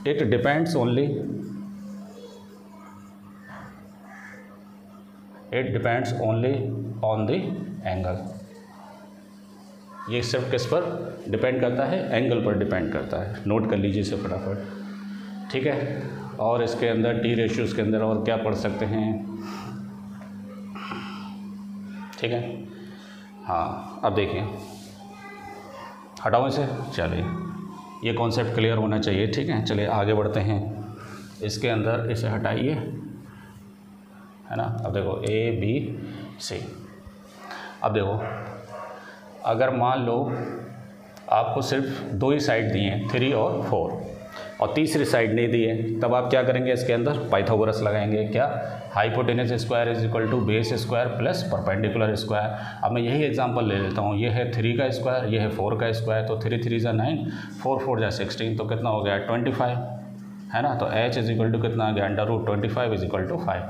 It depends only on the angle. ये सिर्फ किस पर depend करता है? Angle पर depend करता है। नोट कर लीजिए इसे फटाफट, ठीक है। और इसके अंदर टी रेशियोज़ के अंदर और क्या पढ़ सकते हैं? ठीक है, हाँ अब देखिए, हटाओ इसे। चलिए ये कॉन्सेप्ट क्लियर होना चाहिए, ठीक है। चलिए आगे बढ़ते हैं। इसके अंदर इसे हटाइए, है ना। अब देखो ABC। अब देखो अगर मान लो आपको सिर्फ 2 ही साइड दिए हैं, 3 और 4, और तीसरी साइड नहीं दी है, तब आप क्या करेंगे? इसके अंदर पाइथागोरस लगाएंगे। क्या? Hypotenuse square is equal to base square plus perpendicular square. अब मैं यही एग्जांपल ले लेता हूँ। ये है 3 का स्क्वायर, ये है 4 का स्क्वायर, तो 3 3 = 9, 4 4 = 16, तो कितना हो गया? 25, है ना। तो h इज इक्वल टू कितना आ गया? √25 इज इक्वल टू 5।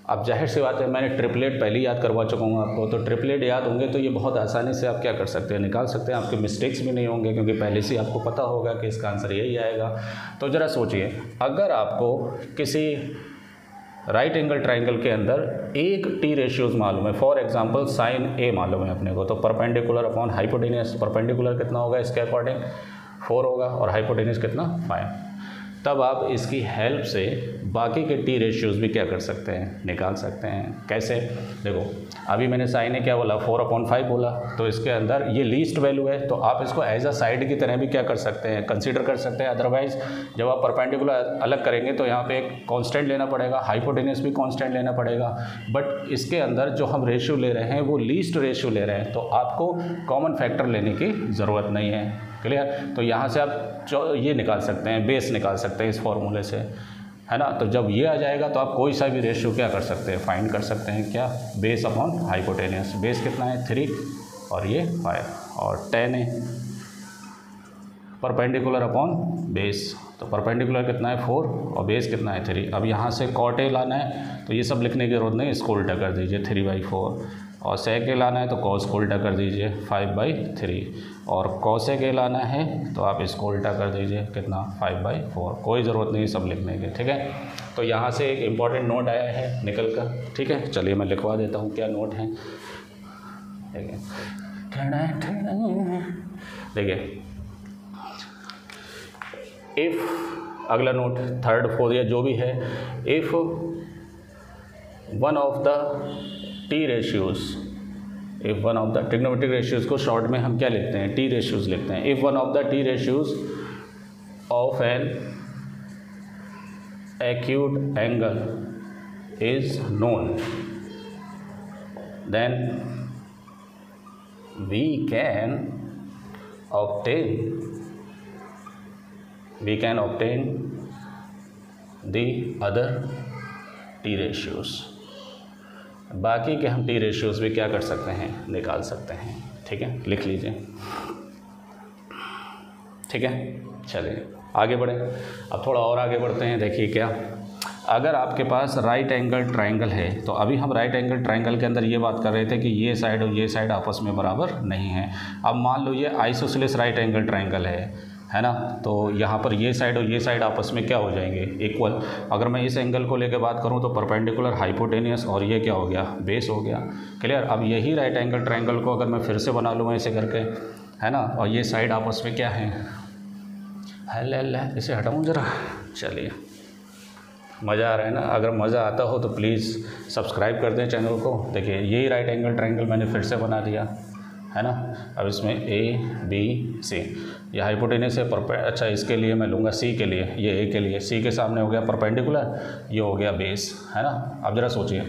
अब जाहिर सी बात है, मैंने ट्रिपलेट पहले याद करवा चुका हूँ आपको, तो ट्रिपलेट याद होंगे तो ये बहुत आसानी से आप क्या कर सकते हैं? निकाल सकते हैं। आपके मिस्टेक्स भी नहीं होंगे क्योंकि पहले से आपको पता होगा कि इसका आंसर यही आएगा। तो ज़रा सोचिए, अगर आपको किसी राइट एंगल ट्राइंगल के अंदर एक टी रेशियोज मालूम है, फॉर एग्जांपल साइन ए मालूम है अपने को, तो परपेंडिकुलर अपॉन हाइपोटेनियस, परपेंडिकुलर कितना होगा इसके अकॉर्डिंग 4 होगा और हाइपोटेनियस कितना 5। तब आप इसकी हेल्प से बाकी के टी रेशियोज़ भी क्या कर सकते हैं, निकाल सकते हैं। कैसे, देखो अभी मैंने साइन ने क्या बोला 4/5 बोला, तो इसके अंदर ये लीस्ट वैल्यू है, तो आप इसको एज अ साइड की तरह भी क्या कर सकते हैं, कंसीडर कर सकते हैं। अदरवाइज जब आप परपेंडिकुलर अलग करेंगे तो यहाँ पे एक कांस्टेंट लेना पड़ेगा, हाइपोटेनियस भी कांस्टेंट लेना पड़ेगा, बट इसके अंदर जो हम रेशियो ले रहे हैं वो लीस्ट रेशियो ले रहे हैं, तो आपको कॉमन फैक्टर लेने की ज़रूरत नहीं है। क्लियर, तो यहाँ से आप जो ये निकाल सकते हैं, बेस निकाल सकते हैं इस फॉर्मूले से, है ना। तो जब ये आ जाएगा तो आप कोई सा भी रेशियो क्या कर सकते हैं, फाइंड कर सकते हैं। क्या, बेस अपॉन हाइपोटेनियस। बेस कितना है 3 और ये 5 और 10 है। परपेंडिकुलर अपॉन बेस, तो परपेंडिकुलर कितना है 4 और बेस कितना है 3। अब यहाँ से कॉट ए लाना है तो ये सब लिखने की जरूरत नहीं, इसको उल्टा कर दीजिए 3/4, और सेक ए लाना है तो कॉस को उल्टा कर दीजिए 5/3, और कॉसेक ए लाना है तो आप इसको उल्टा कर दीजिए कितना 5/4। कोई ज़रूरत नहीं सब लिखने की, ठीक है। तो यहाँ से एक इम्पॉर्टेंट नोट आया है निकल कर, ठीक है। चलिए मैं लिखवा देता हूँ क्या नोट है, देखिए इफ़, अगला नोट 3rd 4th या जो भी है, if one of the T ratios, if one of the trigonometric ratios को शॉर्ट में हम क्या लिखते हैं, टी रेशियोज़ लिखते हैं। If one of the T ratios of an acute angle is known, then we can obtain the other T ratios. बाकी के हम टी रेशियोज़ भी क्या कर सकते हैं, निकाल सकते हैं, ठीक है। लिख लीजिए, ठीक है। चलिए आगे बढ़ें, अब थोड़ा और आगे बढ़ते हैं। देखिए क्या, अगर आपके पास राइट एंगल ट्राइंगल है, तो अभी हम राइट एंगल ट्राइंगल के अंदर ये बात कर रहे थे कि ये साइड और ये साइड आपस में बराबर नहीं है। अब मान लो ये आइसोसेलेस राइट एंगल ट्राइंगल है ना, तो यहाँ पर ये साइड और ये साइड आपस में क्या हो जाएंगे, इक्वल। अगर मैं इस एंगल को लेकर बात करूँ तो परपेंडिकुलर हाइपोटेनियस और ये क्या हो गया, बेस हो गया। क्लियर। अब यही राइट एंगल ट्राइंगल को अगर मैं फिर से बना लूँ ऐसे करके, है ना, और ये साइड आपस में क्या है, इसे हटाऊँ ज़रा। चलिए, मज़ा आ रहा है ना, अगर मज़ा आता हो तो प्लीज़ सब्सक्राइब कर दें चैनल को। देखिए यही राइट एंगल ट्राइंगल मैंने फिर से बना दिया, है ना। अब इसमें A B C, ये हाइपोटेनस है, अच्छा इसके लिए मैं लूँगा C के लिए, ये A के लिए, C के सामने हो गया परपेंडिकुलर, ये हो गया बेस, है ना। अब ज़रा सोचिए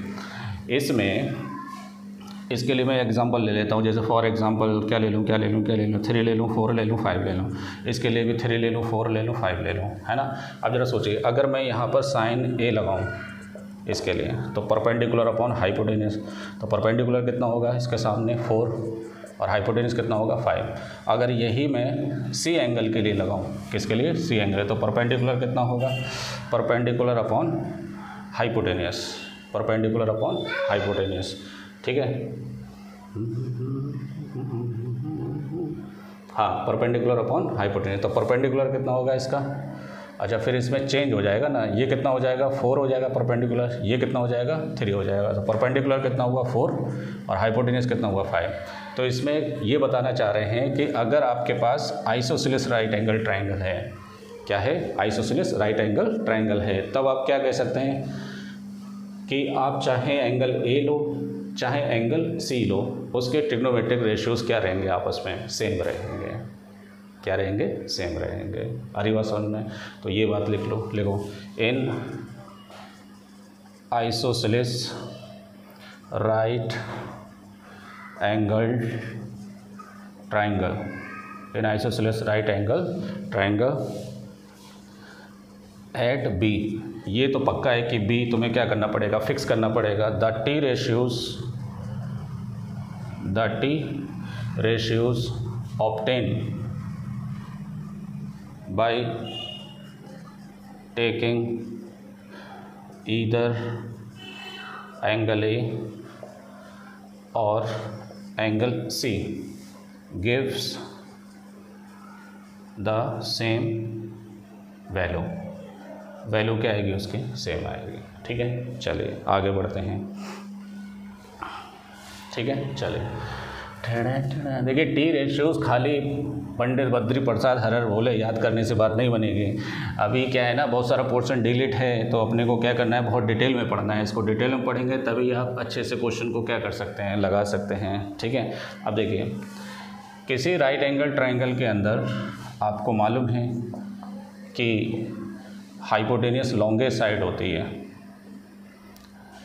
इसमें, इसके लिए मैं एग्जांपल ले लेता हूँ, जैसे फॉर एग्जांपल क्या ले लूँ 3 ले लूँ, 4 ले लूँ, 5 ले लूँ। इसके लिए भी 3 ले लूँ, 4 ले लूँ, 5 ले लूँ, है ना। अब ज़रा सोचिए अगर मैं यहाँ पर साइन A लगाऊँ इसके लिए, तो परपेंडिकुलर अपॉन हाइपोटेनस, तो परपेंडिकुलर कितना होगा इसके सामने 4 और हाइपोटेनस कितना होगा 5। अगर यही मैं C एंगल के लिए लगाऊँ, किसके लिए, C एंगल, तो परपेंडिकुलर कितना होगा, perpendicular upon hypotenuse, perpendicular upon hypotenuse, ठीक है। हाँ, परपेंडिकुलर अपॉन हाइपोटेनस, तो परपेंडिकुलर कितना होगा इसका, अच्छा फिर इसमें चेंज हो जाएगा ना, ये कितना हो जाएगा 4 हो जाएगा परपेंडिकुलर, ये कितना हो जाएगा 3 हो जाएगा। तो परपेंडिकुलर कितना हुआ 4 और हाइपोटेनस कितना हुआ 5। तो इसमें ये बताना चाह रहे हैं कि अगर आपके पास आइसोसेलेस राइट एंगल ट्राइंगल है, क्या है, आइसोसेलेस राइट एंगल ट्राइंगल है, तब आप क्या कह सकते हैं कि आप चाहे एंगल A लो चाहे एंगल C लो, उसके ट्रिग्नोमेट्रिक रेशियोज़ क्या रहेंगे, आपस में सेम रहेंगे। क्या रहेंगे, सेम रहेंगे। अरिवा समझ में, तो ये बात लिख लो, लिखो in isosceles right angle triangle, in isosceles right angle triangle at B, ये तो पक्का है कि B तुम्हें क्या करना पड़ेगा, फिक्स करना पड़ेगा। The T ratios obtain by taking either angle A or angle C gives the same value, value क्या आएगी उसकी, सेम आएगी। ठीक है, चलिए आगे बढ़ते हैं। ठीक है, चलिए देखिए टी रेशियोज खाली पंडित बद्री प्रसाद हरर बोले याद करने से बात नहीं बनेगी। अभी क्या है ना, बहुत सारा पोर्शन डिलीट है, तो अपने को क्या करना है, बहुत डिटेल में पढ़ना है। इसको डिटेल में पढ़ेंगे तभी आप अच्छे से क्वेश्चन को क्या कर सकते हैं, लगा सकते हैं। ठीक है, अब देखिए किसी राइट एंगल ट्रायंगल के अंदर आपको मालूम है कि हाइपोटेनियस लॉन्गेस्ट साइड होती है।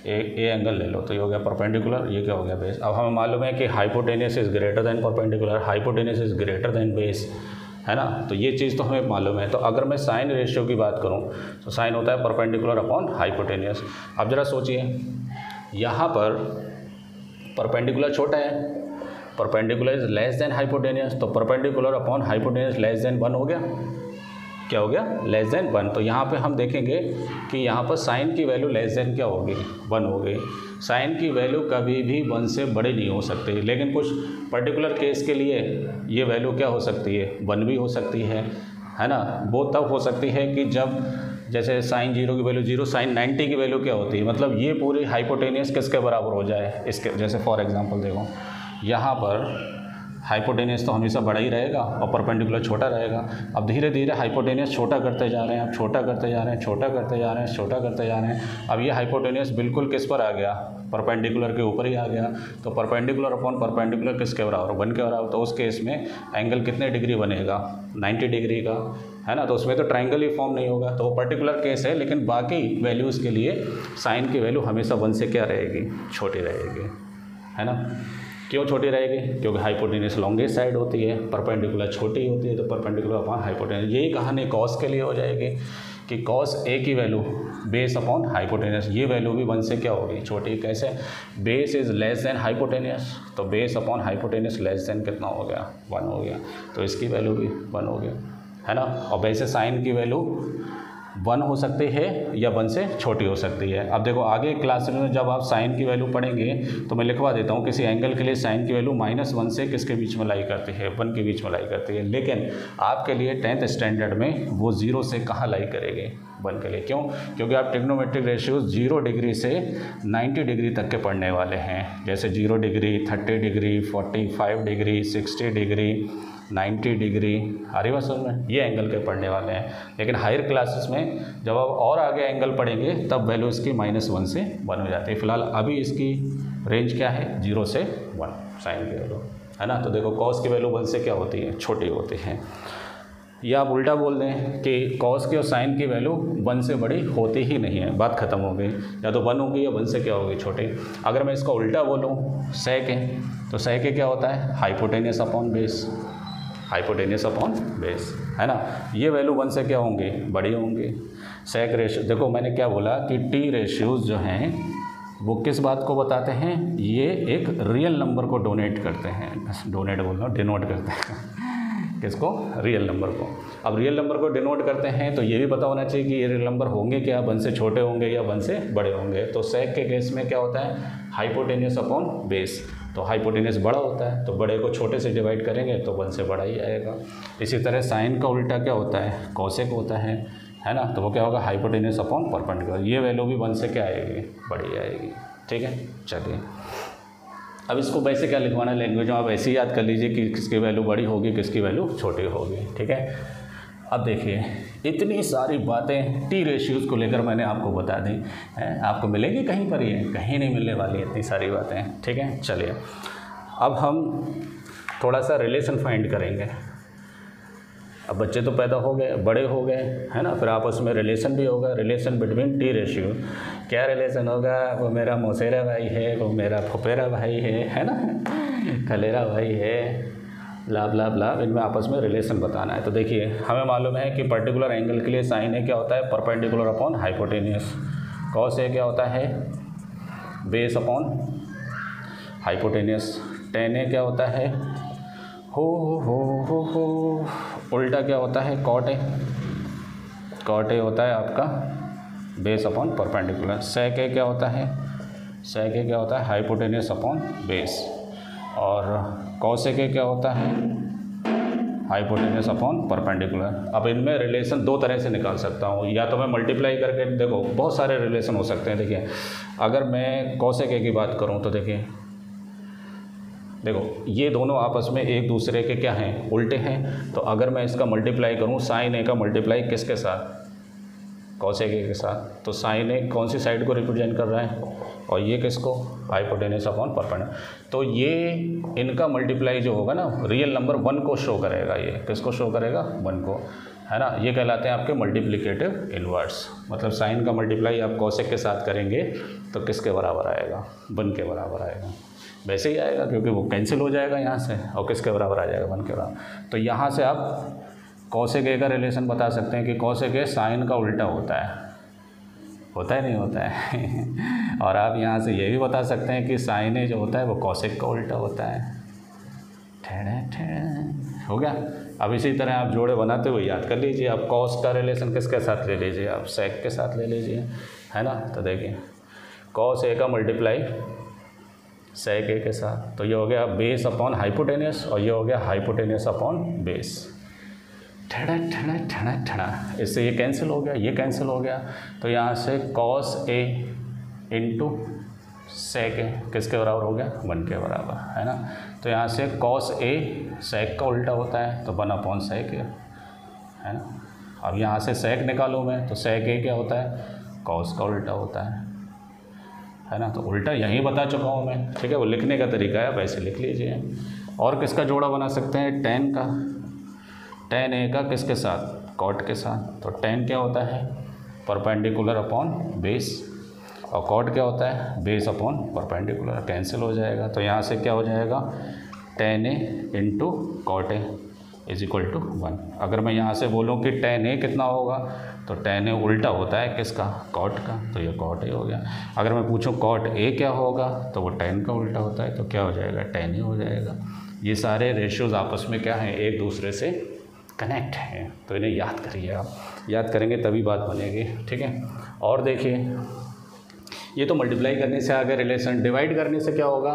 ए एंगल ले लो तो ये हो गया परपेंडिकुलर, ये क्या हो गया बेस। अब हमें मालूम है कि hypotenuse is greater than perpendicular, hypotenuse is greater than base, है ना। तो ये चीज़ तो हमें मालूम है। तो अगर मैं साइन रेशियो की बात करूँ तो साइन होता है परपेंडिकुलर अपॉन हाइपोटेनियस। अब ज़रा सोचिए, यहाँ पर परपेंडिकुलर छोटा है, perpendicular is less than hypotenuse, तो perpendicular upon hypotenuse less than 1 हो गया। क्या हो गया, लेस देन 1। तो यहाँ पे हम देखेंगे कि यहाँ पर साइन की वैल्यू लेस देन क्या होगी, 1 हो गई। साइन की वैल्यू कभी भी 1 से बड़ी नहीं हो सकती, लेकिन कुछ पर्टिकुलर केस के लिए ये वैल्यू क्या हो सकती है, 1 भी हो सकती है ना। वो तब हो सकती है कि जब जैसे साइन 0 की वैल्यू 0, साइन 90 की वैल्यू क्या होती है, मतलब ये पूरी हाइपोटेनियस किसके बराबर हो जाए, इसके। जैसे फॉर एग्जांपल देखो, यहाँ पर हाइपोटेनियस तो हमेशा बड़ा ही रहेगा और परपेंडिकुलर छोटा रहेगा। अब धीरे धीरे हाइपोटेनियस छोटा करते जा रहे हैं, अब छोटा करते जा रहे हैं, छोटा करते जा रहे हैं, छोटा करते जा रहे हैं। अब ये हाइपोटेनियस बिल्कुल किस पर आ गया, परपेंडिकुलर के ऊपर ही आ गया। तो परपेंडिकुलर अपॉन परपेंडिकुलर किसके बराबर, 1 के बराबर। तो उस केस में एंगल कितने डिग्री बनेगा, 90 डिग्री का, है ना। तो उसमें तो ट्रायंगल ही फॉर्म नहीं होगा, तो वो पर्टिकुलर केस है। लेकिन बाकी वैल्यूज़ के लिए साइन की वैल्यू हमेशा 1 से क्या रहेगी, छोटी रहेगी, है ना। क्यों छोटी रहेगी, क्योंकि हाइपोटेनियस लॉन्गेस्ट साइड होती है, परपेंडिकुलर छोटी होती है, तो परपेंडिकुलर अपॉन हाइपोटेनियस। यही कहानी कॉस के लिए हो जाएगी कि कॉस ए की वैल्यू बेस अपॉन हाइपोटेनियस, ये वैल्यू भी 1 से क्या होगी, छोटी। कैसे, base is less than hypotenuse, तो base upon hypotenuse less than कितना हो गया, 1 हो गया। तो इसकी वैल्यू भी 1 हो गया, है ना। और वैसे साइन की वैल्यू 1 हो सकती है या 1 से छोटी हो सकती है। अब देखो आगे क्लास में जब आप साइन की वैल्यू पढ़ेंगे तो मैं लिखवा देता हूँ, किसी एंगल के लिए साइन की वैल्यू -1 से किसके बीच में लाई करती है, 1 के बीच में लाई करती है। लेकिन आपके लिए 10th स्टैंडर्ड में वो 0 से कहाँ लाई करेगी, 1 के लिए। क्यों, क्योंकि आप ट्रिग्नोमेट्रिक रेशियोज 0 डिग्री से 90 डिग्री तक के पढ़ने वाले हैं। जैसे 0 degree, 30 degree, 45 degree, 60 degree, 90 degree, आ रही बात समझ में, ये एंगल के पढ़ने वाले हैं। लेकिन हायर क्लासेस में जब आप और आगे एंगल पढ़ेंगे तब वैल्यू इसकी -1 से 1 हो जाती है। फिलहाल अभी इसकी रेंज क्या है, 0 से 1 साइन की वैल्यू, है ना। तो देखो कॉस की वैल्यू 1 से क्या होती है, छोटी होती है। या आप उल्टा बोल दें कि कॉस की और साइन की वैल्यू 1 से बड़ी होती ही नहीं है, बात खत्म हो गई। या तो 1 होगी या 1 से क्या होगी, छोटी। अगर मैं इसका उल्टा बोलूँ सेक है, तो सेक क्या होता है, hypotenuse upon base, hypotenuse upon base, है ना। ये वैल्यू 1 से क्या होंगी, बड़ी होंगी। सेक रेशियो देखो मैंने क्या बोला कि टी रेशियोज जो हैं वो किस बात को बताते हैं, ये एक रियल नंबर को डोनेट करते हैं, डोनेट बोल रहा हूँ, डिनोट करते हैं किसको, रियल नंबर को। अब रियल नंबर को डिनोट करते हैं तो ये भी पता होना चाहिए कि ये रियल नंबर होंगे क्या, 1 से छोटे होंगे या 1 से बड़े होंगे। तो सेक के केस में क्या होता है, हाइपोटेनियस अपॉन बेस, तो हाइपोटेनियस बड़ा होता है, तो बड़े को छोटे से डिवाइड करेंगे तो 1 से बड़ा ही आएगा। इसी तरह साइन का उल्टा क्या होता है, कॉसेक होता है ना। तो वो क्या होगा, हाइपोटेनियस अपॉन परपेंडिकुलर, ये वैल्यू भी 1 से क्या आएगी, बड़ी आएगी। ठीक है, चलिए अब इसको वैसे क्या लिखवाना है, लैंग्वेज में आप ऐसे ही याद कर लीजिए कि किसकी वैल्यू बड़ी होगी, किसकी वैल्यू छोटी होगी। ठीक है, अब देखिए इतनी सारी बातें टी रेशियोज़ को लेकर मैंने आपको बता दी हैं, आपको मिलेगी कहीं पर, ये कहीं नहीं मिलने वाली इतनी सारी बातें। ठीक है, चलिए अब हम थोड़ा सा रिलेशन फाइंड करेंगे। अब बच्चे तो पैदा हो गए, बड़े हो गए, है ना, फिर आपस में रिलेशन भी होगा, रिलेशन बिटवीन टी रेशियो। क्या रिलेशन होगा, वो मेरा मौसेरा भाई है, वो मेरा फुफेरा भाई है ना, खलेरा भाई है, लाभ लाभ लाभ, इनमें आपस में रिलेशन बताना है। तो देखिए हमें मालूम है कि पर्टिकुलर एंगल के लिए साइन ए क्या होता है, perpendicular upon hypotenuse. Cos A क्या होता है, बेस अपॉन हाइपोटेनियस। टेन ए क्या होता है, हो उल्टा क्या होता है, कॉट ए। कॉट ए होता है आपका बेस अपॉन परपेंडिकुलर। सेक ए क्या होता है, सेक ए क्या होता है, हाइपोटेनियस अपॉन बेस। और कॉसेक ए क्या होता है, हाइपोटेन्यूस अपॉन परपेंडिकुलर। अब इनमें रिलेशन दो तरह से निकाल सकता हूँ, या तो मैं मल्टीप्लाई करके, देखो बहुत सारे रिलेशन हो सकते हैं। देखिए अगर मैं कोसेक ए की बात करूँ तो देखिए, देखो ये दोनों आपस में एक दूसरे के क्या हैं, उल्टे हैं। तो अगर मैं इसका मल्टीप्लाई करूँ, साइन ए का मल्टीप्लाई किसके साथ, कोसेक ए के साथ, तो साइन ए कौन सी साइड को रिप्रेजेंट कर रहा है, और ये किसको, हाइपोटेन्यूस अपॉन परपेंडिकुलर। तो ये इनका मल्टीप्लाई जो होगा ना, रियल नंबर 1 को शो करेगा। ये किसको शो करेगा, 1 को, है ना। ये कहलाते हैं आपके मल्टीप्लिकेटिव इन्वर्स। मतलब साइन का मल्टीप्लाई आप कोसेक के साथ करेंगे तो किसके बराबर आएगा, 1 के बराबर आएगा। वैसे ही आएगा क्योंकि वो कैंसिल हो जाएगा यहाँ से, और किसके बराबर आ जाएगा, 1 के बराबर। तो यहाँ से आप कोसेक ए का रिलेशन बता सकते हैं कि कोसेक ए साइन का उल्टा होता है, होता है नहीं होता है और आप यहाँ से ये भी बता सकते हैं कि साइन ए जो होता है वो कोसेक का उल्टा होता है। हो गया। अब इसी तरह आप जोड़े बनाते हुए याद कर लीजिए। आप कॉस का रिलेशन किसके साथ ले लीजिए, आप सेक के साथ ले लीजिए, है ना। तो देखिए कॉस ए का मल्टीप्लाई सेक ए के साथ, तो ये हो गया बेस अपॉन हाइपोटेन्यूस, और ये हो गया हाइपोटेन्यूस अपॉन बेस। ठड़ा ठड़ा ठड़ा ठड़ा, इससे ये कैंसिल हो गया, ये कैंसिल हो गया। तो यहाँ से कॉस ए इंटू सेक ए किसके बराबर हो गया, 1 के बराबर, है ना। तो यहाँ से कॉस ए सेक का उल्टा होता है, तो 1 अपॉन सेक ए, है ना। अब यहाँ से सेक निकालूँ मैं, तो सेक ए क्या होता है, कॉस का उल्टा होता है ना। तो उल्टा यहीं बता चुका हूँ मैं, ठीक है। वो लिखने का तरीका है, वैसे लिख लीजिए। और किसका जोड़ा बना सकते हैं, टेन का, टेन ए का किसके साथ, कॉट के साथ। तो टेन क्या होता है, परपेंडिकुलर अपॉन बेस, और कॉट क्या होता है, बेस अपॉन परपेंडिकुलर। कैंसिल हो जाएगा। तो यहाँ से क्या हो जाएगा, tan A into cot A is equal to 1। अगर मैं यहाँ से बोलूँ कि टेन ए कितना होगा, तो टेन ए उल्टा होता है किसका, कॉट का, तो ये कॉट ए हो गया। अगर मैं पूछूँ कॉट ए क्या होगा, तो वो टेन का उल्टा होता है, तो क्या हो जाएगा, टेन ए हो जाएगा। ये सारे रेशियोज़ आपस में क्या हैं, एक दूसरे से कनेक्ट हैं। तो इन्हें याद करिए, आप याद करेंगे तभी बात बनेगी, ठीक है। और देखिए ये तो मल्टीप्लाई करने से आगे रिलेशन, डिवाइड करने से क्या होगा,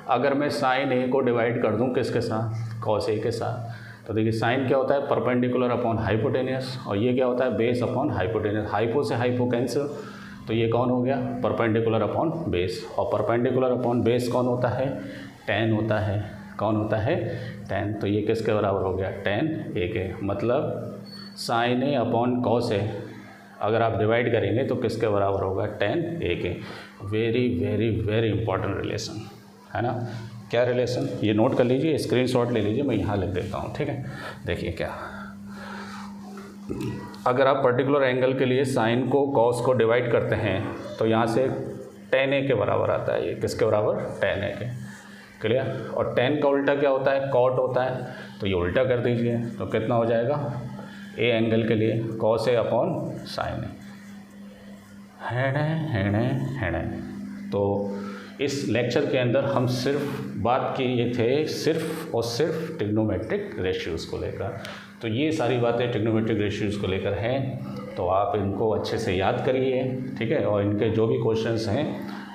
अगर मैं साइन ए को डिवाइड कर दूं किसके साथ, कॉस ए के साथ, तो देखिए साइन क्या होता है, परपेंडिकुलर अपॉन हाइपोटेन्यूस, और ये क्या होता है, बेस अपॉन हाइपोटेन्यूस। हाइपो से हाइपो कैंसिल, तो ये कौन हो गया, परपेंडिकुलर अपॉन बेस। और परपेंडिकुलर अपॉन बेस कौन होता है, टेन होता है। कौन होता है, टेन। तो ये किसके बराबर हो गया, टेन ए के। मतलब sign A upon cos A अगर आप डिवाइड करेंगे तो किसके बराबर होगा, टेन ए के। Very very very important relation, है ना। क्या रिलेशन, ये नोट कर लीजिए, स्क्रीनशॉट ले लीजिए, मैं यहाँ लिख देता हूँ, ठीक है। देखिए क्या, अगर आप पर्टिकुलर एंगल के लिए साइन को कॉस को डिवाइड करते हैं तो यहाँ से टेन ए के बराबर आता है। ये किसके बराबर, टेन ए के। क्लियर। और टेन का उल्टा क्या होता है, कॉट होता है, तो ये उल्टा कर दीजिए, तो कितना हो जाएगा, ए एंगल के लिए कॉस ए अपॉन साइन ए। तो इस लेक्चर के अंदर हम सिर्फ बात किए थे सिर्फ और सिर्फ ट्रिग्नोमेट्रिक रेशियोज़ को लेकर। तो ये सारी बातें ट्रिग्नोमेट्रिक रेशियोज़ को लेकर हैं, तो आप इनको अच्छे से याद करिए, ठीक है। और इनके जो भी क्वेश्चंस हैं,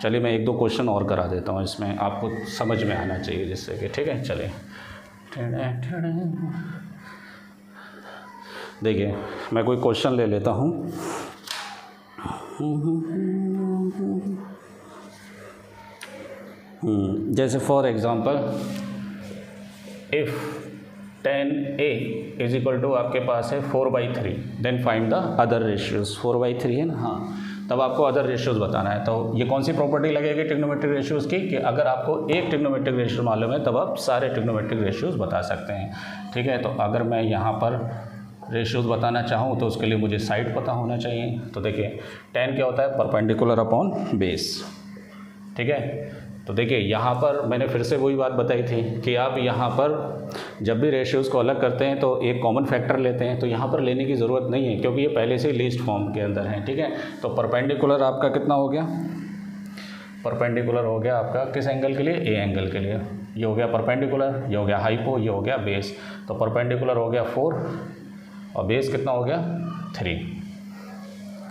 चलिए मैं एक दो क्वेश्चन और करा देता हूँ, इसमें आपको समझ में आना चाहिए जिससे कि, ठीक है। चलिए देखिए मैं कोई क्वेश्चन ले लेता हूँ। जैसे for example if 10a is equal to आपके पास है 4/3, then find the other ratios. 4/3 है ना, हाँ। तब आपको अदर रेशियोज़ बताना है। तो ये कौन सी प्रॉपर्टी लगेगी ट्रिग्नोमेट्रिक रेशियोज़ की, कि अगर आपको एक ट्रिग्नोमेट्रिक रेशियो मालूम है तब आप सारे ट्रिग्नोमेट्रिक रेशियोज़ बता सकते हैं, ठीक है। तो अगर मैं यहाँ पर रेशियोज़ बताना चाहूँ तो उसके लिए मुझे साइड पता होना चाहिए। तो देखिए 10 क्या होता है, परपेंडिकुलर अपॉन बेस, ठीक है। तो देखिए यहाँ पर मैंने फिर से वही बात बताई थी कि आप यहाँ पर जब भी रेशियोज़ को अलग करते हैं तो एक कॉमन फैक्टर लेते हैं, तो यहाँ पर लेने की ज़रूरत नहीं है क्योंकि ये पहले से लीस्ट फॉर्म के अंदर है, ठीक है। तो परपेंडिकुलर आपका कितना हो गया, परपेंडिकुलर हो गया आपका किस एंगल के लिए, ए एंगल के लिए। ये हो गया परपेंडिकुलर, ये हो गया हाइपो, ये हो गया बेस। तो परपेंडिकुलर हो गया 4 और बेस कितना हो गया 3,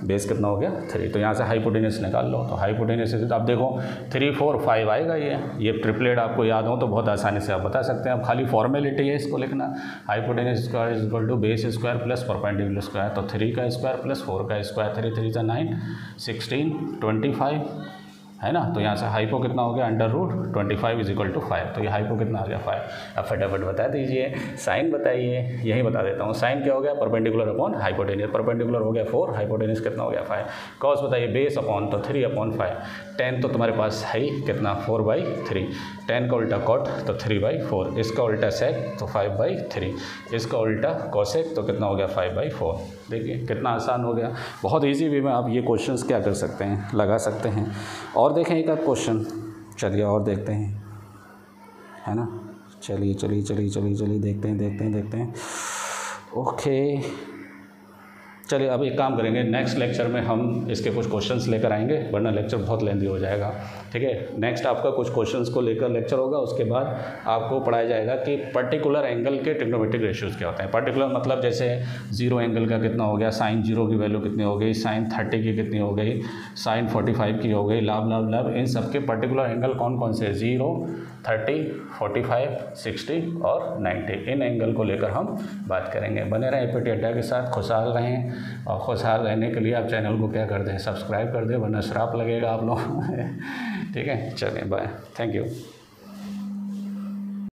बेस कितना हो गया 3। तो यहाँ से हाइपोटेनस निकाल लो। तो हाइपोटेनस अब देखो 3 4 5 आएगा। ये ट्रिपलेट आपको याद हो तो बहुत आसानी से आप बता सकते हैं। अब खाली फॉर्मेलिटी है इसको लिखना। Hypotenuse square is equal to base square plus perpendicular square. तो 3 का स्क्वायर प्लस 4 का स्क्वायर, 3 3 जा 9, 16 25 है ना। तो यहाँ से हाइपो कितना हो गया √25 इज इक्वल टू 5। तो ये हाइपो कितना आ गया 5। अब फटाफट बता दीजिए। साइन बताइए। यही बता देता हूँ। साइन क्या हो गया परपेंडिकुलर अपॉन हाइपोटेनस। परपेंडिकुलर हो गया 4, हाइपोटेनस कितना हो गया 5। कॉस बताइए बेस अपॉन तो 3/5। टेन तो तुम्हारे पास है ही कितना 4/3। 10 का उल्टा कॉट तो 3/4। इसका उल्टा सेक तो 5/3। इसका उल्टा कोसेक तो कितना हो गया 5/4। देखिए कितना आसान हो गया। बहुत ईजी वे में आप ये क्वेश्चंस क्या कर सकते हैं, लगा सकते हैं। और देखें एक आध क्वेश्चन, चलिए और देखते हैं, है ना। चलिए देखते हैं। ओके चलिए अब एक काम करेंगे, नेक्स्ट लेक्चर में हम इसके कुछ क्वेश्चंस लेकर आएंगे, वरना लेक्चर बहुत लेंदी हो जाएगा। ठीक है, नेक्स्ट आपका कुछ क्वेश्चंस को लेकर लेक्चर होगा। उसके बाद आपको पढ़ाया जाएगा कि पर्टिकुलर एंगल के ट्रिग्नोमेट्रिक रेशियोज़ क्या होते हैं। पर्टिकुलर मतलब जैसे 0 एंगल का कितना हो गया, साइन 0 की वैल्यू कितनी हो गई, साइन 30 की कितनी हो गई, साइन 45 की हो गई, लाभ इन सब के पर्टिकुलर एंगल कौन कौन से 0 30 45 60 और 90। इन एंगल को लेकर हम बात करेंगे। बने रहें एपीटी अड्डा के साथ, खुशहाल रहें। और खुशहाल रहने के लिए आप चैनल को क्या कर दें, सब्सक्राइब कर दें, वरना श्राप लगेगा आप लोगों ठीक है, चलिए बाय, थैंक यू।